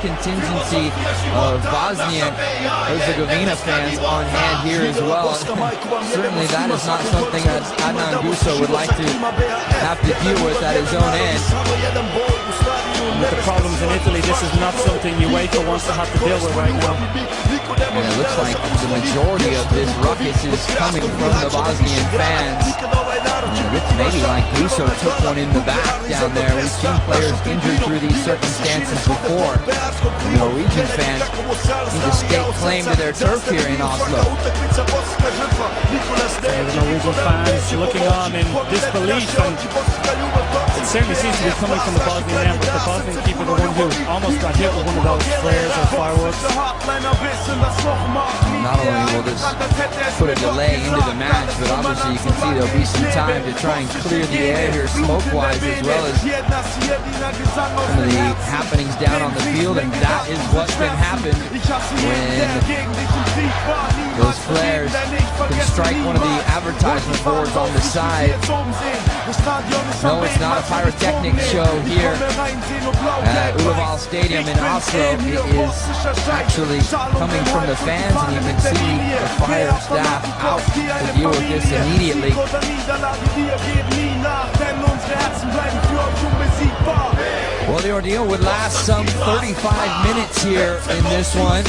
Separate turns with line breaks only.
contingency of Bosnia-Herzegovina fans on hand here as well. Certainly that is not something that Adnan Gusso would like to have to deal with at his own end.
With the problems in Italy, this is not something UEFA wants to have to deal with right now.
And it looks like the majority of this ruckus is coming from the Bosnian fans. And it looks maybe like Gusso took one in the back down there. We've seen players injured through these circumstances before. The Norwegian fans need to stake claim to their turf here in Oslo.
The Norwegian fans looking on in disbelief, and it certainly seems to be coming from the Bosnian end, but the Bosnian keeper, the one who almost got hit with one of those flares or fireworks.
Not only will this put a delay into the match, but obviously you can see there'll be some time to try and clear the air here smoke-wise, as well as some of the happenings down on the field, and that is what can happen when those flares can strike one of the advertisement boards on the side. No, it's not a pyrotechnic show here at Ullevål Stadium in Oslo. It is actually coming from the fans, and you can see the fire staff out to deal with this immediately. Well, the ordeal would last some 35 minutes here in this one.